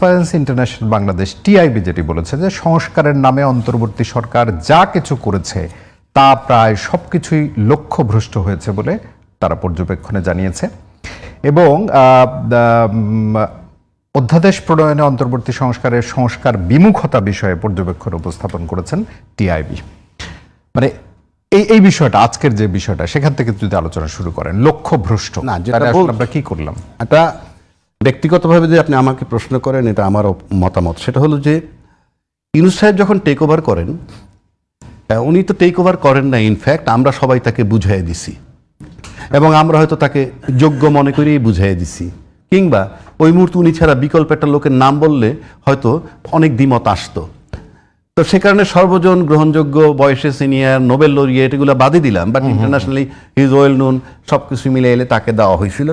Transparency international Bangladesh TIB যেটি বলেছে যে সংস্কারের নামে অন্তর্বর্তী সরকার যা কিছু করেছে তা প্রায় সবকিছুই লক্ষ্যভ্রষ্ট হয়েছে বলে তারা পর্যবেক্ষণে জানিয়েছে এবং অধ্যাদেশ প্রণয়নে অন্তর্বর্তী সংস্কার বিমুখতা বিষয়ে পর্যবেক্ষণ উপস্থাপন করেছেন টিআইবি। মানে এই বিষয়টা, আজকের যে বিষয়টা, সেখান থেকে যদি আলোচনা শুরু করেন, লক্ষ্যভ্রষ্ট না, যেটা আমরা কি করলাম। এটা ব্যক্তিগতভাবে যদি আপনি আমাকে প্রশ্ন করেন, এটা আমার মতামত। সেটা হলো যে ইউনূস সাহেব যখন টেক ওভার করেন, উনি তো টেক ওভার করেন না, ইনফ্যাক্ট আমরা সবাই তাকে বুঝাইয়া দিছি এবং আমরা হয়তো তাকে যোগ্য মনে করেই বুঝাইয়া দিছি, কিংবা ওই মুহূর্তে উনি ছাড়া বিকল্প একটা লোকের নাম বললে হয়তো অনেক দ্বিমত আসতো। তো সে কারণে সর্বজন গ্রহণযোগ্য, বয়সে সিনিয়র, নোবেল লরিয়েট, এগুলো বাদই দিলাম, but internationally his well known, সব কিছু মিলে এলে তাকে দেওয়া হয়েছিল।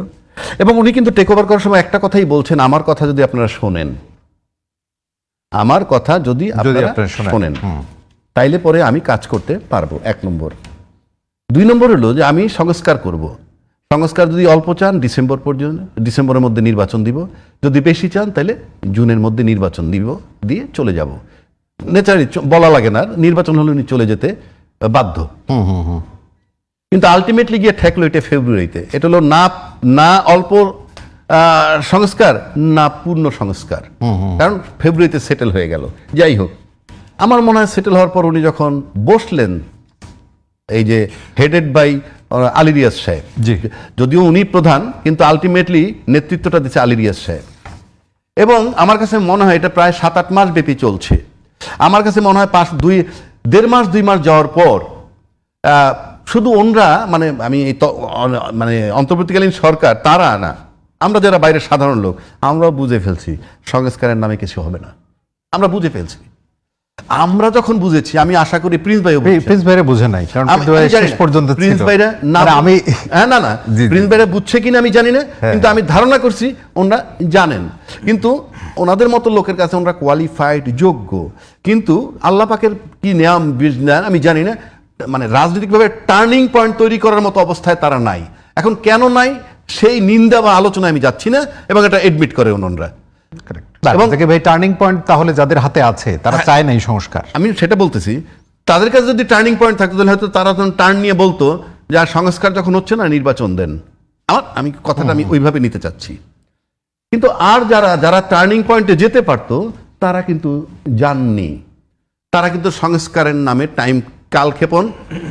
এবং উনি কিন্তু টেক ওভার করার সময় একটা কথাই বলছেন, আমার কথা যদি আপনারা শোনেন, আমার কথা যদি আপনারা শোনেন তাইলে পরে আমি কাজ করতে পারবো, 1 নম্বর। 2 নম্বর হলো যে আমি সংস্কার করব। সংস্কার যদি অল্প চান ডিসেম্বর পর্যন্ত, ডিসেম্বরের মধ্যে নির্বাচন দিব, যদি বেশি চান তাহলে জুনের মধ্যে নির্বাচন দিয়ে চলে যাব। নেচারি বলা লাগে না, নির্বাচন হলে উনি চলে যেতে বাধ্য। কিন্তু আলটিমেটলি গিয়ে ঠেকলো এটা ফেব্রুয়ারিতে। এটা হলো না অল্প সংস্কার, না পূর্ণ সংস্কার, কারণ ফেব্রুয়ারিতে সেটেল হয়ে গেল। যাই হোক, আমার মনে হয় সেটেল হওয়ার পর উনি যখন বসলেন, এই যে হেডেড বাই আলী রিয়াজ সাহেব, যদিও উনি প্রধান, কিন্তু আলটিমেটলি নেতৃত্বটা দিচ্ছে আলী রিয়াজ সাহেব। এবং আমার কাছে মনে হয় এটা প্রায় 7-8 মাস ব্যাপী চলছে। আমার কাছে মনে হয় 1.5 মাস 2 মাস যাওয়ার পর শুধু ওনরা, মানে আমি মানে অন্তর্বর্তীকালীন সরকার, তারা না, আমরা যারা বাইরের সাধারণ লোক, আমরাও বুঝে ফেলছি সংস্কারের নামে কিছু হবে না। আমরা বুঝে ফেলছি। আমরা যখন বুঝেছি, আমি আশা করি প্রিন্স ভাইরা বুঝে নাই, কারণ শেষ পর্যন্ত প্রিন্স ভাইরা না, আমি না প্রিন্স ভাইরা বুঝছে কিনা আমি জানি না, কিন্তু আমি ধারণা করছি ওনারা জানেন। কিন্তু ওনাদের মতো লোকের কাছে ওনারা কোয়ালিফাইড, যোগ্য, কিন্তু আল্লাহ পাকের কি নিয়ম আমি জানি না, মানে রাজনৈতিকভাবে টার্নিং পয়েন্ট তৈরি করার মতো অবস্থায় তারা নাই। এখন কেন নাই সেই নিন্দা বা আলোচনায় আমি যাচ্ছি না, এবং এটা এডমিট করে ওনারা। টার্নিং পয়েন্ট তাহলে যাদের হাতে আছে তারা চায় না এই সংস্কার। আমি সেটা বলতেছি, তাদের কাছে যদি টার্নিং পয়েন্ট থাকতো তাহলে হয়তো তারা তখন টার্ন নিয়ে বলতো যে আর সংস্কার যখন হচ্ছে না নির্বাচন দেন। আমি কথাটা আমি ওইভাবে নিতে চাচ্ছি। কিন্তু আর যারা টার্নিং পয়েন্টে যেতে পারতো তারা কিন্তু যাননি। তারা কিন্তু সংস্কারের নামে টাইম কালক্ষেপণ,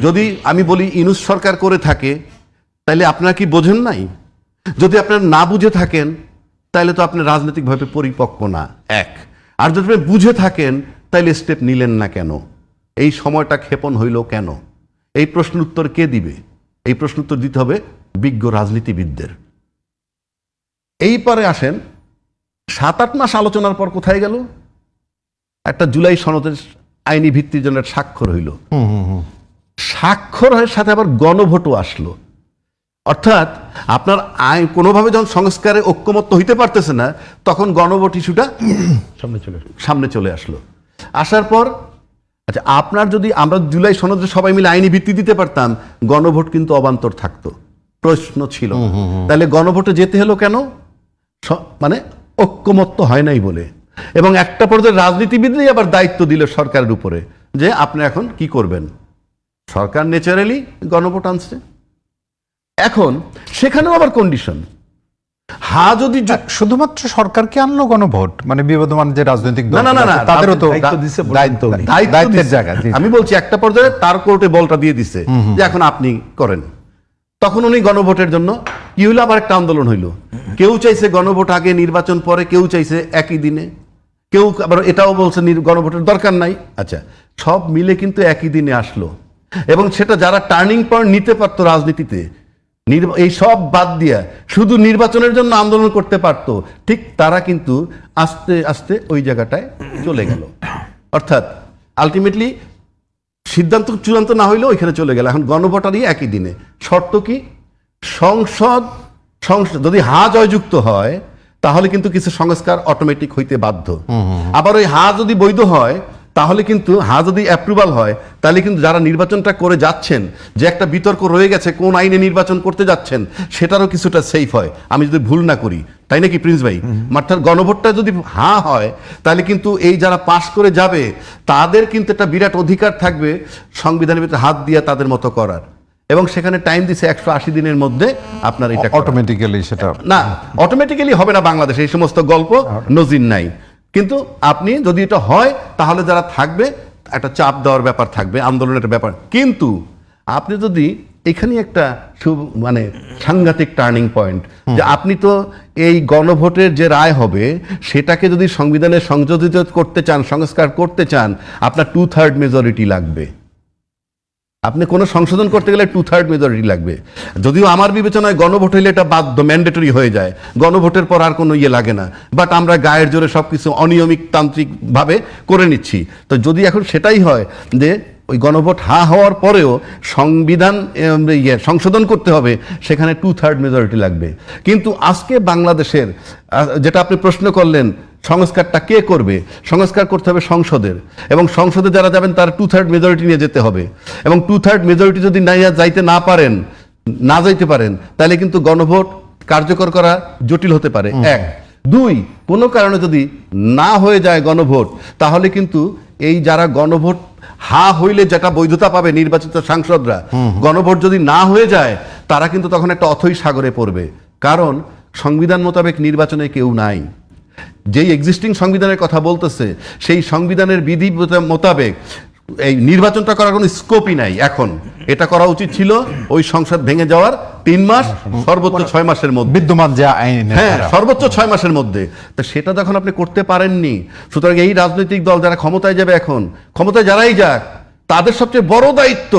যদি আমি বলি ইউনূস সরকার করে থাকে, তাহলে আপনারা কি বোঝেন নাই? যদি আপনারা না বুঝে থাকেন তাহলে তো আপনি রাজনৈতিকভাবে পরিপক্ক না, এক। আর যদি আপনি বুঝে থাকেন তাহলে স্টেপ নিলেন না কেন? এই সময়টা ক্ষেপণ হইল কেন? এই প্রশ্নের উত্তর কে দিবে? এই প্রশ্ন উত্তর দিতে হবে বিজ্ঞ রাজনীতিবিদদের। এইবারে আসেন, 7-8 মাস আলোচনার পর কোথায় গেল? একটা জুলাই সনদের আইনি ভিত্তির জন্য স্বাক্ষর হইল। স্বাক্ষর হওয়ার সাথে আবার গণভোটও আসলো। অর্থাৎ আপনার আইন কোনোভাবে যখন সংস্কারে ঐক্যমত্য হইতে পারতেছে না, তখন গণভোট ইস্যুটা সামনে চলে আসলো। আসার পর আচ্ছা, আপনার যদি আমরা জুলাই সনদে সবাই মিলে আইনি ভিত্তি দিতে পারতাম, গণভোট কিন্তু অবান্তর থাকতো, প্রশ্ন ছিল। তাহলে গণভোটে যেতে হলো কেন? মানে ঐক্যমত্য হয় নাই বলে। এবং একটা পর্যায়ে রাজনীতিবিদরাই আবার দায়িত্ব দিল সরকারের উপরে যে আপনি এখন কি করবেন। সরকার ন্যাচারালি গণভোট আনছে। এখন সেখানেও আবার কন্ডিশন, যদি শুধুমাত্র সরকারকে আনলো গণভোট, মানে বিবদমান যে রাজনৈতিক দল তাদেরও তো দায়িত্বের জায়গা। আমি বলছি একটা পর্যায়ে তার কোর্টে বলটা দিয়ে দিছে যে এখন আপনি করেন। তখন উনি গণভোটের জন্য কি হইলো, আবার একটা আন্দোলন হইলো। কেউ চাইছে গণভোট আগে নির্বাচন পরে, কেউ চাইছে একই দিনে, কেউ আবার এটাও বলছে গণভোটের দরকার নাই। আচ্ছা, সব মিলে কিন্তু একই দিনে আসলো। এবং সেটা যারা টার্নিং পয়েন্ট নিতে পারতো রাজনীতিতে, এই সব বাদ দিয়া শুধু নির্বাচনের জন্য আন্দোলন করতে পারতো, ঠিক তারা কিন্তু আস্তে আস্তে ওই জায়গাটায় চলে গেল। অর্থাৎ আলটিমেটলি সিদ্ধান্ত চূড়ান্ত না হইলেও ওইখানে চলে গেল। এখন গণভোটারই একই দিনে। শর্ত কি? সংসদ যদি জয়যুক্ত হয় তাহলে কিন্তু কিছু সংস্কার অটোমেটিক হইতে বাধ্য। আবার ওই যদি বৈধ হয় তাহলে কিন্তু যদি অ্যাপ্রুভাল হয় তাহলে কিন্তু যারা নির্বাচনটা করে যাচ্ছেন, যে একটা বিতর্ক রয়ে গেছে কোন আইনে নির্বাচন করতে যাচ্ছেন, সেটারও কিছুটা সেফ হয়, আমি যদি ভুল না করি, তাই নাকি প্রিন্স ভাই? অর্থাৎ গণভোটটা যদি হয় তাহলে কিন্তু এই যারা পাশ করে যাবে তাদের কিন্তু একটা বিরাট অধিকার থাকবে সংবিধানের ভিতরে হাত দিয়ে তাদের মতো করার, এবং সেখানে টাইম দিছে 180 দিনের মধ্যে আপনার এটা অটোমেটিক্যালি সেটা না, অটোমেটিক্যালি হবে না বাংলাদেশে, এই সমস্ত গল্প নজির নাই। কিন্তু আপনি যদি এটা হয় তাহলে যারা থাকবে একটা চাপ দেওয়ার ব্যাপার থাকবে, আন্দোলনের ব্যাপার। কিন্তু আপনি যদি এখানে একটা মানে সাংঘাতিক টার্নিং পয়েন্ট, যে আপনি তো এই গণভোটের যে রায় হবে সেটাকে যদি সংবিধানে সংযোজিত করতে চান, সংস্কার করতে চান, আপনার 2/3 মেজরিটি লাগবে। আপনি কোনো সংশোধন করতে গেলে 2/3 মেজরিটি লাগবে। যদিও আমার বিবেচনায় গণভোট হইলে এটা বাধ্য, ম্যান্ডেটরি হয়ে যায়, গণভোটের পর আর কোনো ইয়ে লাগে না, বাট আমরা গায়ের জোরে সবকিছু অনিয়মিক তান্ত্রিকভাবে করে নিচ্ছি। তো যদি এখন সেটাই হয় যে ওই গণভোট হওয়ার পরেও সংবিধান সংশোধন করতে হবে, সেখানে 2/3 মেজরিটি লাগবে। কিন্তু আজকে বাংলাদেশের যেটা আপনি প্রশ্ন করলেন, সংস্কারটা কে করবে? সংস্কার করতে হবে সংসদের, এবং সংসদে যারা যাবেন তার 2/3 মেজরিটি নিয়ে যেতে হবে, এবং 2/3 মেজরিটি যদি না যাইতে পারেন তাহলে কিন্তু গণভোট কার্যকর করা জটিল হতে পারে। 1, 2, কোনো কারণে যদি না হয়ে যায় গণভোট, তাহলে কিন্তু এই যারা গণভোট হইলে যেটা বৈধতা পাবে নির্বাচিত সাংসদরা, গণভোট যদি না হয়ে যায় তারা কিন্তু তখন একটা অথৈ সাগরে পড়বে। কারণ সংবিধান মোতাবেক নির্বাচনে কেউ নাই। যেই এক্সিস্টিং সংবিধানের কথা বলতেছে সেই সংবিধানের বিধি মোতাবেক এই নির্বাচনটা করার কোনো স্কোপই নাই। এখন এটা করা উচিত ছিল ওই সংসদ ভেঙে যাওয়ার 3 মাস, সর্বোচ্চ 6 মাসের মধ্যে, বিদ্যমান যে আইন, হ্যাঁ সর্বোচ্চ 6 মাসের মধ্যে। তো সেটা যখন আপনি করতে পারেননি, সুতরাং এই রাজনৈতিক দল যারা ক্ষমতায় যাবে, এখন ক্ষমতায় যারাই যাক, তাদের সবচেয়ে বড় দায়িত্ব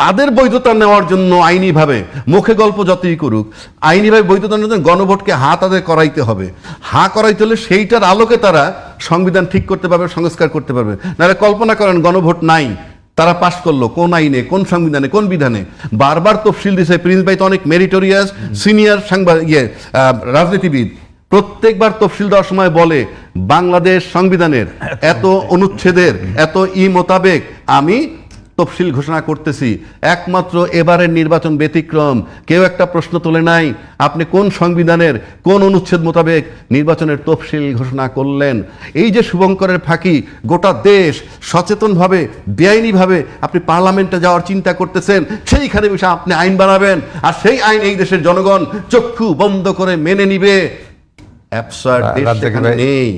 তাদের বৈধতা নেওয়ার জন্য আইনিভাবে, মুখে গল্প যতই করুক, আইনিভাবে বৈধতা নেওয়ার জন্য গণভোটকে তাদের করাইতে হবে। করাইতে হলে সেইটার আলোকে তারা সংবিধান ঠিক করতে পারবে, সংস্কার করতে পারবে। নাহলে কল্পনা করেন গণভোট নাই, তারা পাশ করলো কোন আইনে, কোন সংবিধানে, কোন বিধানে, বারবার তফসিল দিছে। প্রিন্স ভাই তো অনেক মেরিটোরিয়াস সিনিয়র রাজনীতিবিদ, প্রত্যেকবার তফসিল দেওয়ার সময় বলে বাংলাদেশ সংবিধানের এত অনুচ্ছেদের এত মোতাবেক আমি তফসিল ঘোষণা করতেছি। একমাত্র এবারের নির্বাচন ব্যতিক্রম, কেউ একটা প্রশ্ন তোলে নাই আপনি কোন সংবিধানের কোন অনুচ্ছেদ মোতাবেক নির্বাচনের তফসিল ঘোষণা করলেন। এই যে শুভঙ্করের ফাঁকি, গোটা দেশ সচেতনভাবে বেআইনিভাবে আপনি পার্লামেন্টে যাওয়ার চিন্তা করতেছেন, সেইখানে বিষয়ে আপনি আইন বানাবেন, আর সেই আইন এই দেশের জনগণ চক্ষু বন্ধ করে মেনে নিবে। নেই।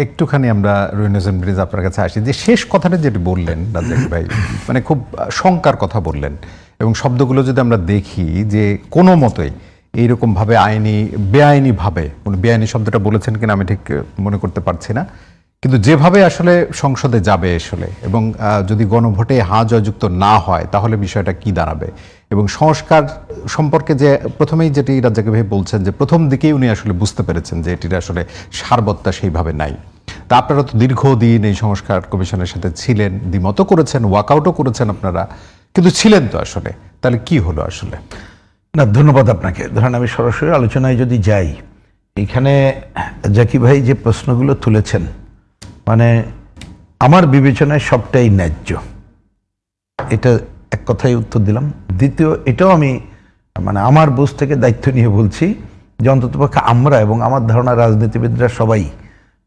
একটুখানি আমরা রুইনজম ব্রিজ আপনার কাছে আসি, যে শেষ কথাটা যেটা বললেন রাজ্জাক ভাই, মানে খুব শঙ্কার কথা বললেন, এবং শব্দগুলো যদি আমরা দেখি যে কোনো মতোই এইরকমভাবে বেআইনিভাবে, বেআইনি শব্দটা বলেছেন কিনা আমি ঠিক মনে করতে পারছি না, কিন্তু যেভাবে আসলে সংসদে যাবে আসলে, এবং যদি গণভোটে জয়যুক্ত না হয় তাহলে বিষয়টা কি দাঁড়াবে, এবং সংস্কার সম্পর্কে যে প্রথমেই যেটি রাজ্জাক ভাই বলছেন যে প্রথম দিকেই উনি আসলে বুঝতে পেরেছেন যে এটির আসলে সারবত্তা সেইভাবে নাই। তা আপনারা তো দীর্ঘদিন এই সংস্কার কমিশনের সাথে ছিলেন, দ্বিমত করেছেন, ওয়াকআউটও করেছেন আপনারা, কিন্তু ছিলেন তো আসলে, তাহলে কি হলো আসলে? না, ধন্যবাদ আপনাকে। ধরেন আমি সরাসরি আলোচনায় যদি যাই, এখানে জাকি ভাই যে প্রশ্নগুলো তুলেছেন, মানে আমার বিবেচনায় সবটাই ন্যায্য, এটা এক কথায় উত্তর দিলাম। দ্বিতীয়, এটাও আমি মানে আমার বুঝ থেকে দায়িত্ব নিয়ে বলছি যে অন্ততপক্ষে আমরা এবং আমার ধারণা রাজনীতিবিদরা সবাই,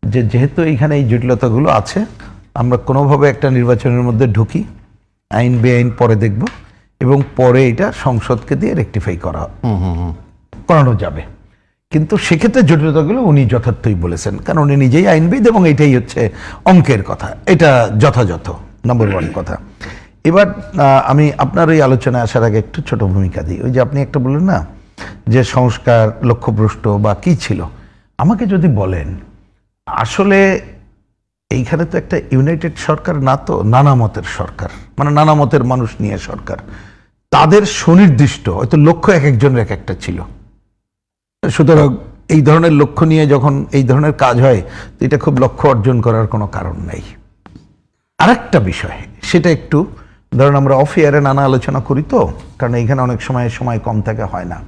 যে যেহেতু এইখানে এই জটিলতাগুলো আছে, আমরা কোনোভাবে একটা নির্বাচনের মধ্যে ঢুকি, আইন বেআইন পরে দেখব, এবং পরে এটা সংসদকে দিয়ে রেকটিফাই করানো যাবে। কিন্তু সেক্ষেত্রে জটিলতাগুলো উনি যথার্থই বলেছেন, কারণ উনি নিজেই আইনবিদ, এবং এটাই হচ্ছে অঙ্কের কথা, এটা যথাযথ নাম্বার 1 কথা। এবার আমি আপনার এই আলোচনায় আসার আগে একটু ছোট ভূমিকা দিই। ওই যে আপনি একটা বললেন না যে সংস্কার লক্ষ্যভ্রষ্ট বা কি ছিল, আমাকে যদি বলেন আসলে এইখানে তো একটা ইউনাইটেড সরকার না, তো নানা মতের সরকার, মানে নানা মতের মানুষ নিয়ে সরকার, তাদের সুনির্দিষ্ট হয়তো লক্ষ্য এক একজনের এক একটা ছিল। সুতরাং এই ধরনের লক্ষ্য নিয়ে যখন এই ধরনের কাজ হয়, তো এটা খুব লক্ষ্য অর্জন করার কোনো কারণ নেই। আরেকটা বিষয়, সেটা একটু ধরুন আমরা অফ এয়ারে নানা আলোচনা করি, তো কারণ এইখানে অনেক সময় কম থাকে, হয় না,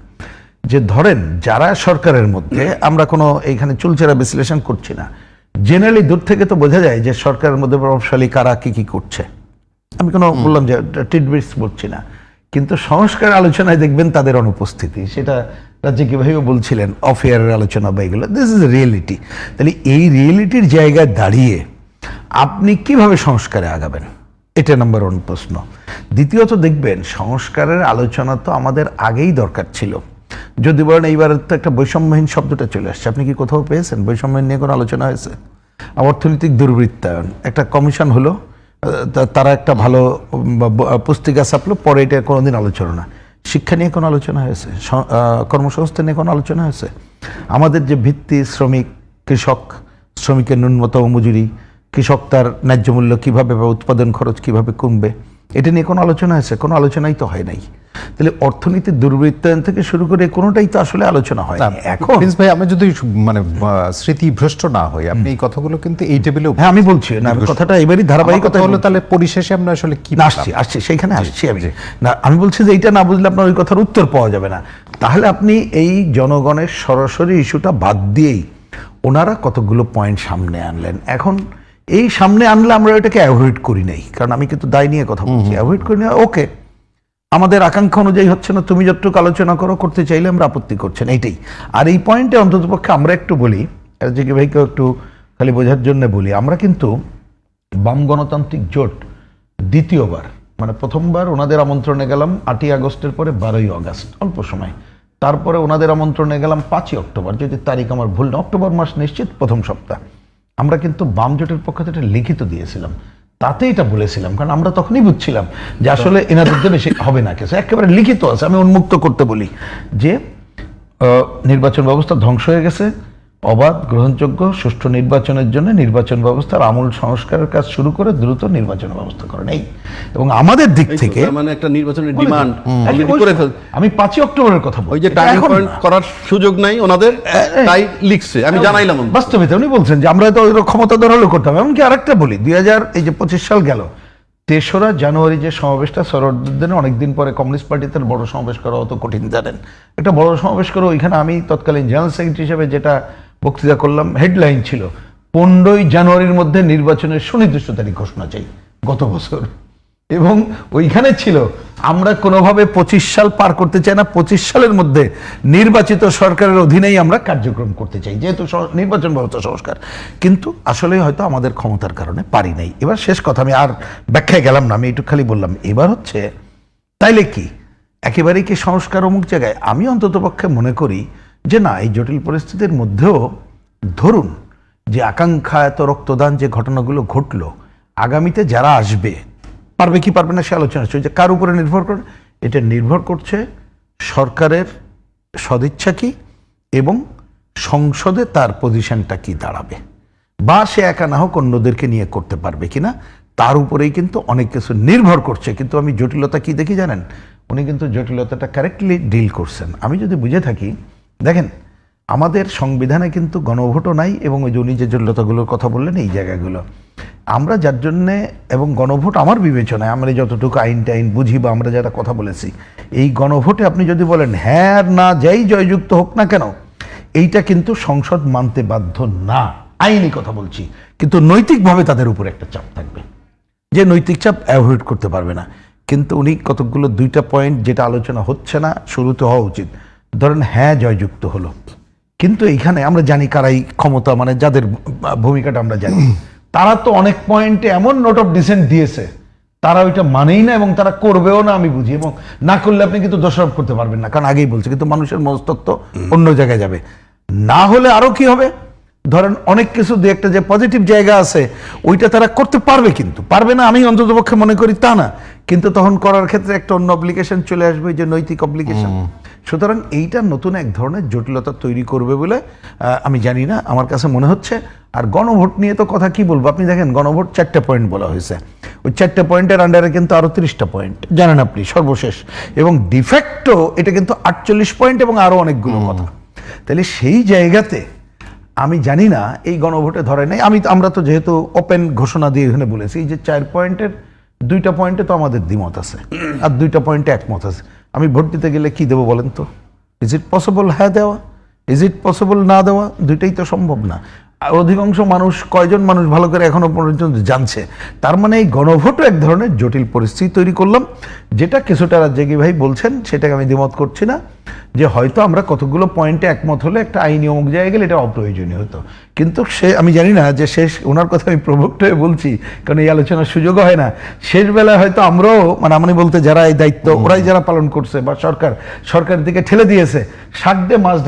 যে ধরেন যারা সরকারের মধ্যে, আমরা কোনো এইখানে চুলচেরা বিশ্লেষণ করছি না, জেনারেলি দূর থেকে তো বোঝা যায় যে সরকারের মধ্যে প্রভাবশালী কারা কি কি করছে। আমি কোনো বললাম যে টিডবিটস বলছি না, কিন্তু সংস্কার আলোচনায় দেখবেন তাদের অনুপস্থিতি। সেটা রাজ্জাকি ভাইও বলছিলেন অফেয়ারের আলোচনা বা এগুলো, দিস ইজ রিয়েলিটি। তাহলে এই রিয়েলিটির জায়গায় দাঁড়িয়ে আপনি কিভাবে সংস্কারে আগাবেন, এটা নাম্বার 1 প্রশ্ন। দ্বিতীয়ত দেখবেন সংস্কারের আলোচনা তো আমাদের আগেই দরকার ছিল। যদি বলেন এইবার তো একটা বৈষম্যহীন শব্দটা চলে আসছে, আপনি কি কোথাও পেয়েছেন বৈষম্যহীন নিয়ে কোনো আলোচনা হয়েছে? অর্থনৈতিক দুর্বৃত্তায়ন একটা কমিশন হলো, তারা একটা ভালো পুস্তিকা ছাপলো, পরে এটা কোনোদিন আলোচনা না। শিক্ষা নিয়ে কোনো আলোচনা হয়েছে? কর্মসংস্থান নিয়ে কোনো আলোচনা হয়েছে? আমাদের যে ভিত্তি শ্রমিক, কৃষক, শ্রমিকের ন্যূনতম মজুরি, কৃষক তার ন্যায্য মূল্য কীভাবে বা উৎপাদন খরচ কীভাবে কমবে, এটা নিয়ে কোনো আলোচনা হয়েছে? কোনো আলোচনাই তো হয় নাই। তাহলে অর্থনীতির দুর্বৃত্তায়ন থেকে শুরু করে কোনোটাই তো আসলে আলোচনা হয় না। এখন প্রিন্স ভাই, আমি যদি মানে স্মৃতিভ্রষ্ট না হই, আপনি এই কথাগুলো কিন্তু এই টেবিলে হ্যাঁ আমি বলছি না, আমি কথাটা এবারই ধারাবাহিকতা হলো, তাহলে পরিশেষে আমরা আসলে কি আসছি সেইখানে আসছি আমি না। আমি বলছি যে এইটা না বুঝলে আপনার ওই কথার উত্তর পাওয়া যাবে না। তাহলে আপনি এই জনগণের সরাসরি ইস্যুটা বাদ দিয়েই ওনারা কতগুলো পয়েন্ট সামনে আনলেন। এখন এই সামনে আনলে আমরা এটাকে অ্যাভয়েড করি নাই, কারণ আমি কিন্তু দায় নিয়ে কথা বলছি, অ্যাভয়েড করি না। ওকে, আমাদের আকাঙ্ক্ষা অনুযায়ী হচ্ছে না, তুমি যতটুকু আলোচনা করতে চাইলে আমরা আপত্তি করছেন, এইটাই। আর এই পয়েন্টে অন্ততপক্ষে আমরা একটু বলি, যে কি ভাইকেও একটু খালি বোঝার জন্য বলি, আমরা কিন্তু বাম গণতান্ত্রিক জোট দ্বিতীয়বার, মানে প্রথমবার ওনাদের আমন্ত্রণে গেলাম 8ই আগস্টের পরে 12ই আগস্ট, অল্প সময়। তারপরে ওনাদের আমন্ত্রণে গেলাম 5ই অক্টোবর, যদি তারিখ আমার ভুল না, অক্টোবর মাস নিশ্চিত প্রথম সপ্তাহ। আমরা কিন্তু বাম জোটের পক্ষ থেকে লিখিত দিয়েছিলাম, তাতে এটা বলেছিলাম, কারণ আমরা তখনই বুঝছিলাম যে আসলে এনাদের বেশি হবে না কিছু। একেবারে লিখিত আছে, আমি উন্মুক্ত করতে বলি যে নির্বাচন ব্যবস্থা ধ্বংস হয়ে গেছে, অবাধ, গ্রহণযোগ্য, সুষ্ঠু নির্বাচনের জন্য নির্বাচন ব্যবস্থার আমূল সংস্কারের কাজ শুরু করে দ্রুত নির্বাচন ব্যবস্থা করেন। এই এবং আমাদের দিক থেকে মানে একটা নির্বাচনের ডিমান্ড আমি 5ই অক্টোবরের কথা বলি, ওই যে টাইম পয়েন্ট করার সুযোগ নাই ওনাদের, তাই লিখছে, আমি জানাইলাম। বাস্তবিত উনি বলছেন যে আমরা তো ওই ক্ষমতাধর হলেও করতাম। এমনকি আরেকটা বলি, 2025 সাল গেল, 3রা জানুয়ারি যে সমাবেশটা, সরোদ্দিনে অনেকদিন পরে কমিউনিস্ট পার্টিতে বড় সমাবেশ করা অত কঠিন জানেন, একটা বড় সমাবেশ করে ওইখানে আমি তৎকালীন জেনারেল সেক্রেটারি হিসেবে যেটা বক্তৃতা করলাম, হেডলাইন ছিল 15ই জানুয়ারির মধ্যে নির্বাচনের সুনির্দিষ্ট তারিখ ঘোষণা চাই, গত বছর। এবং ওইখানে ছিল আমরা কোনোভাবে 25 সাল পার করতে চাই না, 25 সালের মধ্যে নির্বাচিত সরকারের অধীনেই আমরা কার্যক্রম করতে চাই, যেহেতু নির্বাচন ব্যবস্থা সংস্কার। কিন্তু আসলে হয়তো আমাদের ক্ষমতার কারণে পারি নাই। এবার শেষ কথা, আমি আর ব্যাখ্যায় গেলাম না, আমি একটু খালি বললাম, এবার হচ্ছে তাইলে কি একেবারেই কি সংস্কার অমুক জায়গায়? আমি অন্ততপক্ষে মনে করি যে না, এই জটিল পরিস্থিতির মধ্যেও ধরুন যে আকাঙ্ক্ষা, এত রক্তদান, যে ঘটনাগুলো ঘটলো, আগামীতে যারা আসবে পারবে কি পারবে না সে আলোচনা হচ্ছে। যে কার উপরে নির্ভর করে? এটা নির্ভর করছে সরকারের সদিচ্ছা কি এবং সংসদে তার পজিশনটা কি দাঁড়াবে, বা সে একা না হোক অন্যদেরকে নিয়ে করতে পারবে কিনা, তার উপরেই কিন্তু অনেক কিছু নির্ভর করছে। কিন্তু আমি জটিলতা কি দেখি জানেন? উনি কিন্তু জটিলতাটা কারেক্টলি ডিল করছেন। আমি যদি বুঝে থাকি, দেখেন আমাদের সংবিধানে কিন্তু গণভোটও নাই, এবং ওই যে উনি যে জটিলতাগুলোর কথা বললেন এই জায়গাগুলো আমরা যার জন্যে, এবং গণভোট আমার বিবেচনায়, আমরা যতটুকু আইন টাইন বুঝি বা আমরা যারা কথা বলেছি, এই গণভোটে আপনি যদি বলেন হ্যাঁ আর না যাই জয়যুক্ত হোক না কেন, এইটা কিন্তু সংসদ মানতে বাধ্য না, আইনি কথা বলছি। কিন্তু নৈতিকভাবে তাদের উপর একটা চাপ থাকবে, যে নৈতিক চাপ অ্যাভয়েড করতে পারবে না। কিন্তু উনি কতগুলো 2টা পয়েন্ট যেটা আলোচনা হচ্ছে না, শুরুতে হওয়া উচিত। ধরেন হ্যাঁ জয়যুক্ত হলো, কিন্তু এইখানে আমরা জানি কারাই ক্ষমতা, মানে যাদের ভূমিকাটা আমরা জানি, তারা তো অনেক পয়েন্টে এমন নোট অফ ডিসেন্ট দিয়েছে, তারা ওইটা মানেই না এবং তারা করবেও না, আমি বুঝি। এবং না করলে আপনি কিন্তু দোষারোপ করতে পারবেন না, কারণ আগেই বলছে। কিন্তু মানুষের মনস্তত্ত্ব অন্য জায়গায় যাবে। না হলে আরো কি হবে? ধরেন অনেক কিছু, দু একটা যে পজিটিভ জায়গা আছে ওইটা তারা করতে পারবে, কিন্তু পারবে না আমি অন্ততপক্ষে মনে করি তা না। কিন্তু তখন করার ক্ষেত্রে একটা অন্য অব্লিগেশন চলে আসবে, যে নৈতিক অব্লিগেশন। সুতরাং এইটা নতুন এক ধরনের জটিলতা তৈরি করবে বলে আমি জানি না, আমার কাছে মনে হচ্ছে। আর গণভোট নিয়ে তো কথা কি বলবো, আপনি দেখেন গণভোট 4টা পয়েন্ট বলা হয়েছে, ওই 4টা পয়েন্টের আন্ডারে কিন্তু আরো 30টা পয়েন্ট জানেন আপনি সর্বশেষ, এবং ডিফ্যাক্টো এটা কিন্তু 48 পয়েন্ট এবং আরো অনেকগুলো কথা। তাহলে সেই জায়গাতে আমি জানি না এই গণভোটে ধরে নাই। আমরা তো যেহেতু ওপেন ঘোষণা দিয়ে এখানে বলেছি, এই যে 4 পয়েন্টের 2টা পয়েন্টে তো আমাদের দ্বিমত আছে, আর 2টা পয়েন্টে একমত আছে। আমি ভোট দিতে গেলে কি দেবো বলেন তো? ইজ ইট পসিবল হ্যাঁ দেওয়া, ইজ ইট পসিবল না দেওয়া? দুইটাই তো সম্ভব না। অধিকাংশ মানুষ, কয়জন মানুষ ভালো করে এখনো পর্যন্ত জানছে। তার মানে এই গণভোটও এক ধরনের জটিল পরিস্থিতি তৈরি করলাম, যেটা কিছুটা রাজ্জাকি ভাই বলছেন সেটাকে আমি দ্বিমত করছি না, যে হয়তো আমরা কতগুলো পয়েন্টে একমত হলে একটা আইনি অমুক জায়গায় গেলে এটা অপ্রয়োজনীয় হতো। কিন্তু আমি জানি না যে শেষ, ওনার কথা আমি প্রভুক্ত হয়ে বলছি কারণ এই আলোচনার সুযোগও হয় না, শেষ বেলায় হয়তো আমরাও আমি বলতে যারা এই দায়িত্ব ওরাই যারা পালন করছে বা সরকার দিকে ঠেলে দিয়েছে, শাক দিয়ে মাছ